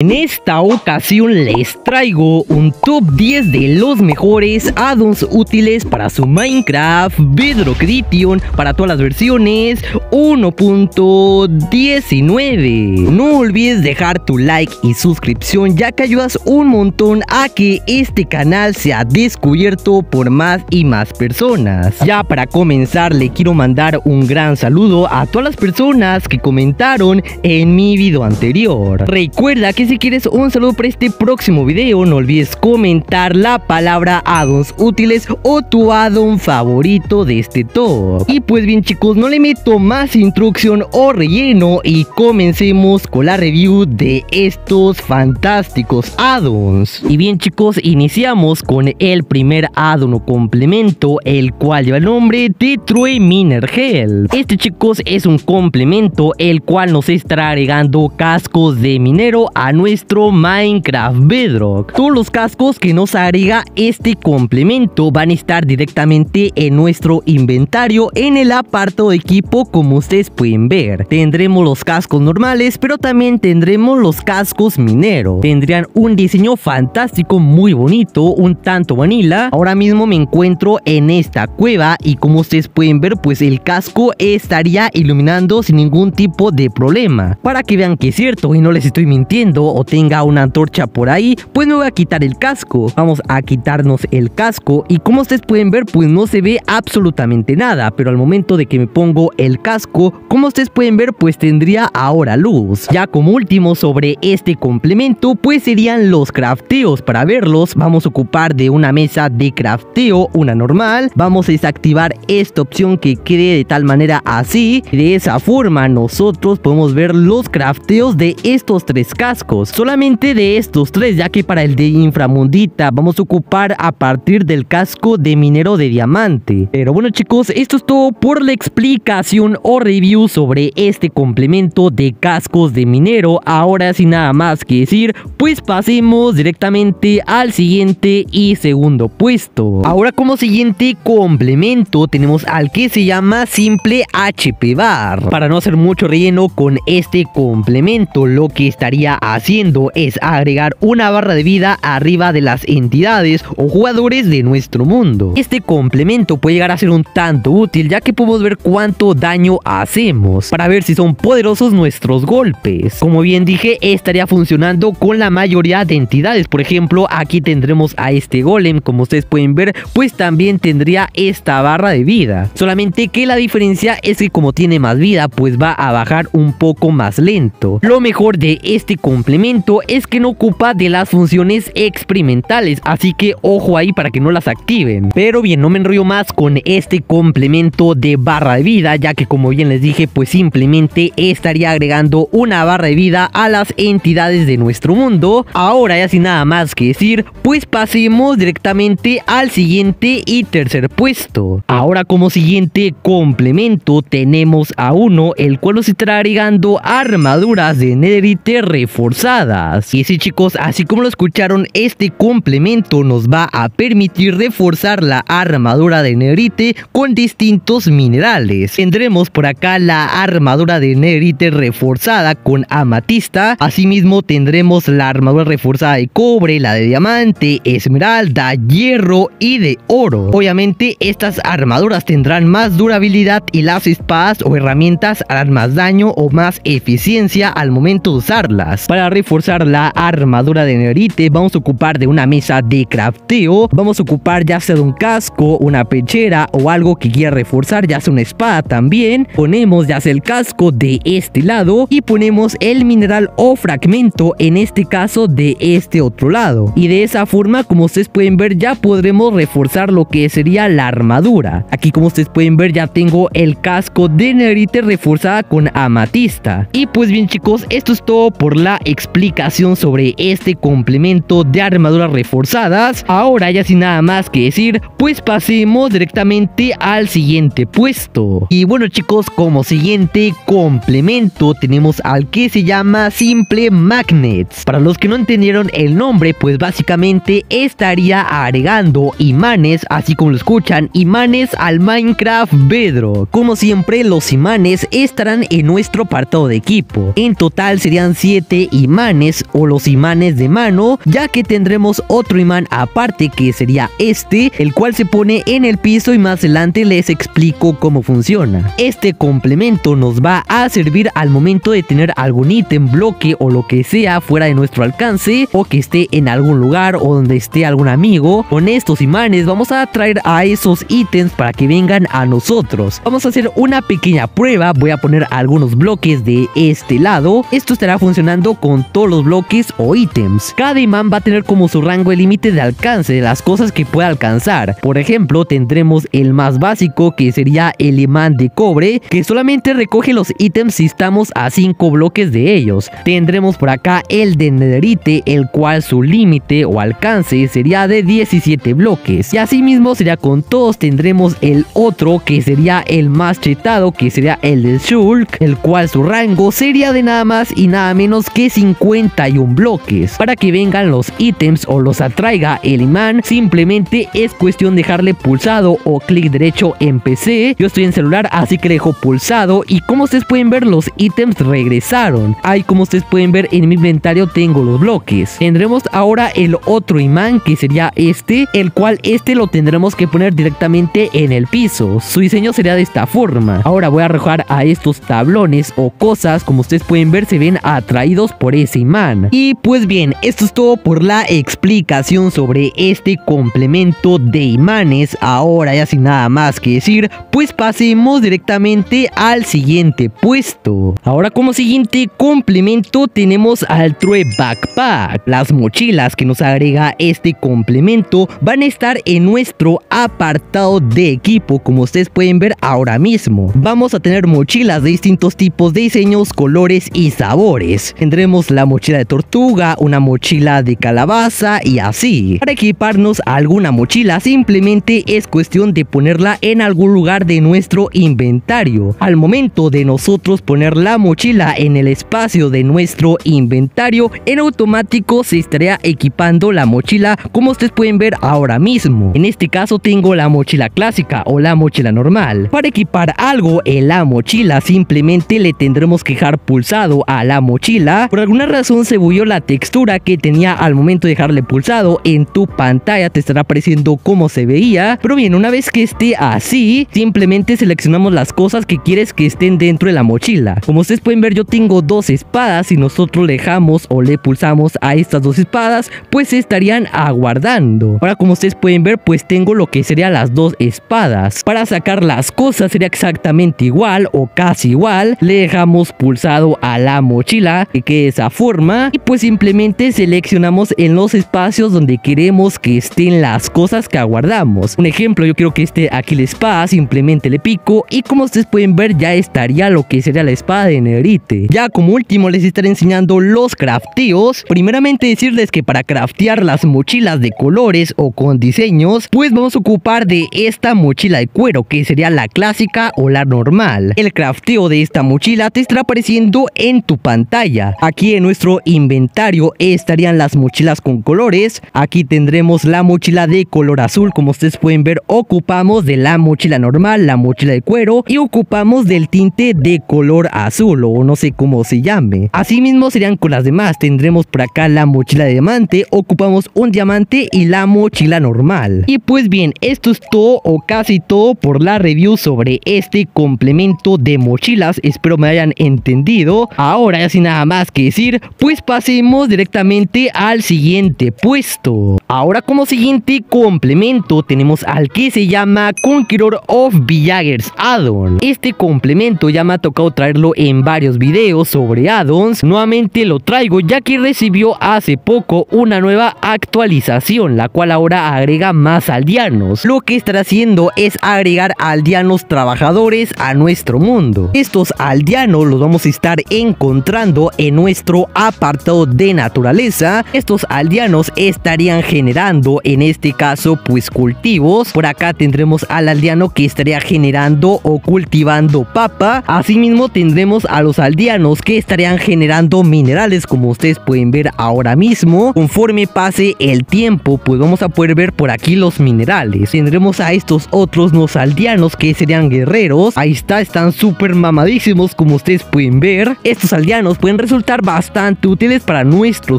En esta ocasión les traigo un top 10 de los mejores addons útiles para su Minecraft Bedrock Edition para todas las versiones 1.19. No olvides dejar tu like y suscripción, ya que ayudas un montón a que este canal sea descubierto por más y más personas. Ya para comenzar, le quiero mandar un gran saludo a todas las personas que comentaron en mi video anterior. Recuerda que si quieres un saludo para este próximo video, no olvides comentar la palabra addons útiles o tu addon favorito de este top. Y pues bien chicos, no le meto más introducción o relleno y comencemos con la review de estos fantásticos addons. Y bien chicos, iniciamos con el primer addon o complemento, el cual lleva el nombre de True Miner Help. Este chicos es un complemento el cual nos estará agregando cascos de minero a nuestro Minecraft Bedrock. Todos los cascos que nos agrega este complemento van a estar directamente en nuestro inventario en el apartado de equipo, como ustedes pueden ver. Tendremos los cascos normales, pero también tendremos los cascos minero. Tendrían un diseño fantástico, muy bonito, un tanto vanilla. Ahora mismo me encuentro en esta cueva y como ustedes pueden ver, pues el casco estaría iluminando sin ningún tipo de problema. Para que vean que es cierto y no les estoy mintiendo o tenga una antorcha por ahí, pues me voy a quitar el casco. Vamos a quitarnos el casco y como ustedes pueden ver, pues no se ve absolutamente nada, pero al momento de que me pongo el casco, como ustedes pueden ver, pues tendría ahora luz. Ya como último sobre este complemento, pues serían los crafteos. Para verlos vamos a ocupar de una mesa de crafteo, una normal. Vamos a desactivar esta opción que quede de tal manera así, y de esa forma nosotros podemos ver los crafteos de estos tres cascos. Solamente de estos tres, ya que para el de inframundita vamos a ocupar a partir del casco de minero de diamante. Pero bueno chicos, esto es todo por la explicación o review sobre este complemento de cascos de minero. Ahora sin nada más que decir, pues pasemos directamente al siguiente y segundo puesto. Ahora como siguiente complemento tenemos al que se llama Simple HP Bar. Para no hacer mucho relleno con este complemento, lo que estaría haciendo es agregar una barra de vida arriba de las entidades o jugadores de nuestro mundo. Este complemento puede llegar a ser un tanto útil, ya que podemos ver cuánto daño hacemos para ver si son poderosos nuestros golpes. Como bien dije, estaría funcionando con la mayoría de entidades. Por ejemplo, aquí tendremos a este golem, como ustedes pueden ver, pues también tendría esta barra de vida. Solamente que la diferencia es que como tiene más vida, pues va a bajar un poco más lento. Lo mejor de este complemento es que no ocupa de las funciones experimentales, así que ojo ahí para que no las activen. Pero bien, no me enrollo más con este complemento de barra de vida, ya que como bien les dije, pues simplemente estaría agregando una barra de vida a las entidades de nuestro mundo. Ahora ya sin nada más que decir, pues pasemos directamente al siguiente y tercer puesto. Ahora como siguiente complemento tenemos a uno, el cual nos estará agregando armaduras de netherite reforzadas. Y sí chicos, así como lo escucharon, este complemento nos va a permitir reforzar la armadura de netherite con distintos minerales. Tendremos por acá la armadura de netherite reforzada con amatista. Asimismo tendremos la armadura reforzada de cobre, la de diamante, esmeralda, hierro y de oro. Obviamente estas armaduras tendrán más durabilidad y las espadas o herramientas harán más daño o más eficiencia al momento de usarlas. Para reforzar la armadura de netherite vamos a ocupar de una mesa de crafteo. Vamos a ocupar ya sea de un casco, una pechera o algo que quiera reforzar, ya sea una espada también. Ponemos ya sea el casco de este lado y ponemos el mineral o fragmento, en este caso de este otro lado. Y de esa forma, como ustedes pueden ver, ya podremos reforzar lo que sería la armadura. Aquí como ustedes pueden ver ya tengo el casco de netherite reforzada con amatista. Y pues bien chicos, esto es todo por la explicación sobre este complemento de armaduras reforzadas. Ahora ya sin nada más que decir, pues pasemos directamente al siguiente puesto. Y bueno chicos, como siguiente complemento tenemos al que se llama Simple Magnets. Para los que no entendieron el nombre, pues básicamente estaría agregando imanes, así como lo escuchan, imanes al Minecraft Bedrock. Como siempre, los imanes estarán en nuestro apartado de equipo. En total serían 7 imanes imanes o los imanes de mano, ya que tendremos otro imán aparte que sería este, el cual se pone en el piso y más adelante les explico cómo funciona. Este complemento nos va a servir al momento de tener algún ítem, bloque o lo que sea fuera de nuestro alcance o que esté en algún lugar o donde esté algún amigo. Con estos imanes vamos a atraer a esos ítems para que vengan a nosotros. Vamos a hacer una pequeña prueba. Voy a poner algunos bloques de este lado. Esto estará funcionando con todos los bloques o ítems. Cada imán va a tener como su rango de límite de alcance de las cosas que pueda alcanzar. Por ejemplo, tendremos el más básico, que sería el imán de cobre, que solamente recoge los ítems si estamos a 5 bloques de ellos. Tendremos por acá el de netherite, el cual su límite o alcance sería de 17 bloques. Y así mismo sería con todos. Tendremos el otro, que sería el más chetado, que sería el de shulk, el cual su rango sería de nada más y nada menos que 51 bloques. Para que vengan los ítems o los atraiga el imán, simplemente es cuestión de dejarle pulsado o clic derecho en PC. Yo estoy en celular, así que dejo pulsado y como ustedes pueden ver, los ítems regresaron. Ahí, como ustedes pueden ver, en mi inventario tengo los bloques. Tendremos ahora el otro imán, que sería este, el cual lo tendremos que poner directamente en el piso. Su diseño sería de esta forma. Ahora voy a arrojar a estos tablones o cosas, como ustedes pueden ver, se ven atraídos por ese imán. Y pues bien, esto es todo por la explicación sobre este complemento de imanes. Ahora ya sin nada más que decir, pues pasemos directamente al siguiente puesto. Ahora, como siguiente complemento tenemos al True Backpack. Las mochilas que nos agrega este complemento van a estar en nuestro apartado de equipo, como ustedes pueden ver ahora mismo. Vamos a tener mochilas de distintos tipos de diseños, colores y sabores. Tendremos la mochila de tortuga, una mochila de calabaza y así. Para equiparnos a alguna mochila simplemente es cuestión de ponerla en algún lugar de nuestro inventario. Al momento de nosotros poner la mochila en el espacio de nuestro inventario, en automático se estaría equipando la mochila, como ustedes pueden ver ahora mismo. En este caso tengo la mochila clásica o la mochila normal. Para equipar algo en la mochila simplemente le tendremos que dejar pulsado a la mochila. Por alguna razón se bugueó la textura que tenía al momento de dejarle pulsado. En tu pantalla te estará apareciendo cómo se veía, pero bien, una vez que esté así, simplemente seleccionamos las cosas que quieres que estén dentro de la mochila. Como ustedes pueden ver, yo tengo dos espadas. Si nosotros le dejamos o le pulsamos a estas dos espadas, pues se estarían aguardando. Ahora, como ustedes pueden ver, pues tengo lo que serían las dos espadas. Para sacar las cosas sería exactamente igual o casi igual. Le dejamos pulsado a la mochila, que quede de esa forma, y pues simplemente seleccionamos en los espacios donde queremos que estén las cosas que aguardamos. Un ejemplo, yo quiero que esté aquí la espada, simplemente le pico y como ustedes pueden ver ya estaría lo que sería la espada de netherite. Ya como último les estaré enseñando los crafteos. Primeramente decirles que para craftear las mochilas de colores o con diseños, pues vamos a ocupar de esta mochila de cuero, que sería la clásica o la normal. El crafteo de esta mochila te estará apareciendo en tu pantalla. Aquí en nuestro inventario estarían las mochilas con colores. Aquí tendremos la mochila de color azul. Como ustedes pueden ver, ocupamos de la mochila normal, la mochila de cuero, y ocupamos del tinte de color azul o no sé cómo se llame. Asimismo serían con las demás. Tendremos por acá la mochila de diamante, ocupamos un diamante y la mochila normal. Y pues bien, esto es todo o casi todo por la review sobre este complemento de mochilas. Espero me hayan entendido. Ahora ya sin nada más que decir, pues pasemos directamente al siguiente puesto. Ahora, como siguiente complemento tenemos al que se llama Conqueror of Villagers Addon. Este complemento ya me ha tocado traerlo en varios videos sobre addons. Nuevamente lo traigo ya que recibió hace poco una nueva actualización, la cual ahora agrega más aldeanos. Lo que estará haciendo es agregar aldeanos trabajadores a nuestro mundo. Estos aldeanos los vamos a estar encontrando en nuestro apartado de naturaleza. Estos aldeanos estarían generando, en este caso, pues cultivos. Por acá tendremos al aldeano que estaría generando o cultivando papa. Asimismo tendremos a los aldeanos que estarían generando minerales, como ustedes pueden ver ahora mismo. Conforme pase el tiempo, pues vamos a poder ver por aquí los minerales. Tendremos a estos otros los aldeanos que serían guerreros. Ahí está, están súper mamadísimos, como ustedes pueden ver. Estos aldeanos pueden resultar bastante bastante útiles para nuestro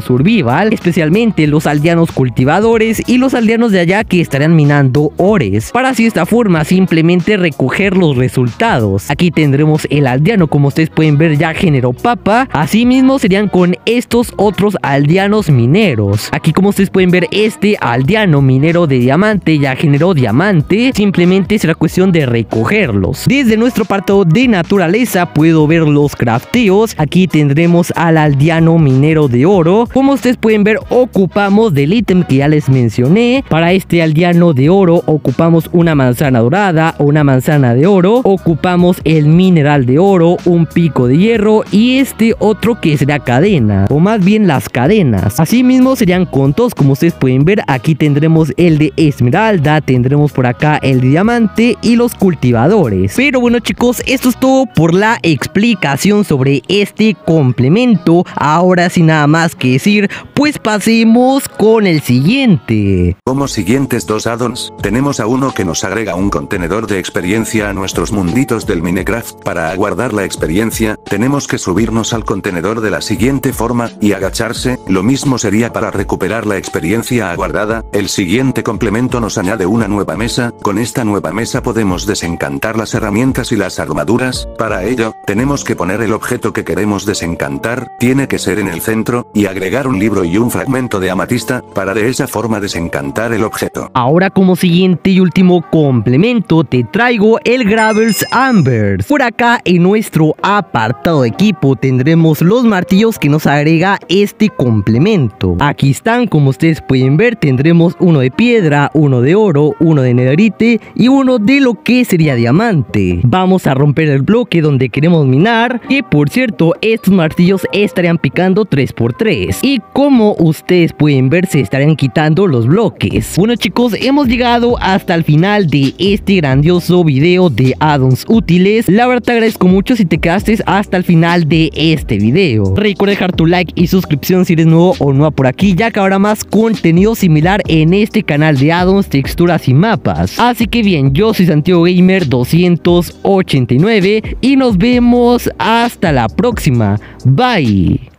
survival, especialmente los aldeanos cultivadores y los aldeanos de allá que estarán minando ores, para así de esta forma simplemente recoger los resultados. Aquí tendremos el aldeano, como ustedes pueden ver, ya generó papa. Asimismo serían con estos otros aldeanos mineros. Aquí, como ustedes pueden ver, este aldeano minero de diamante ya generó diamante, simplemente será cuestión de recogerlos. Desde nuestro apartado de naturaleza puedo ver los crafteos. Aquí tendremos al aldeano minero de oro. Como ustedes pueden ver, ocupamos del ítem que ya les mencioné. Para este aldeano de oro ocupamos una manzana dorada o una manzana de oro, ocupamos el mineral de oro, un pico de hierro y este otro que será cadena, o más bien las cadenas. Asimismo serían contos, como ustedes pueden ver. Aquí tendremos el de esmeralda, tendremos por acá el de diamante y los cultivadores. Pero bueno, chicos, esto es todo por la explicación sobre este complemento. Ahora sin nada más que decir, pues pasemos con el siguiente. Como siguientes dos addons, tenemos a uno que nos agrega un contenedor de experiencia a nuestros munditos del Minecraft. Para aguardar la experiencia, tenemos que subirnos al contenedor de la siguiente forma, y agacharse. Lo mismo sería para recuperar la experiencia aguardada. El siguiente complemento nos añade una nueva mesa. Con esta nueva mesa podemos desencantar las herramientas y las armaduras. Para ello, tenemos que poner el objeto que queremos desencantar, tiene que ser en el centro, y agregar un libro y un fragmento de amatista, para de esa forma desencantar el objeto. Ahora, como siguiente y último complemento, te traigo el Gravels Ambers. Por acá en nuestro apartado de equipo tendremos los martillos que nos agrega este complemento. Aquí están, como ustedes pueden ver, tendremos uno de piedra, uno de oro, uno de netherite y uno de lo que sería diamante. Vamos a romper el bloque donde queremos minar, que por cierto, estos martillos estarían picando 3×3 y como ustedes pueden ver, se estarían quitando los bloques. Bueno, chicos, hemos llegado hasta el final de este grandioso video de addons útiles. La verdad te agradezco mucho si te quedaste hasta el final de este video. Recuerda dejar tu like y suscripción si eres nuevo o nueva por aquí, ya que habrá más contenido similar en este canal de addons, texturas y mapas. Así que bien, yo soy Santiago Gamer 289 y nos vemos hasta la próxima. Bye.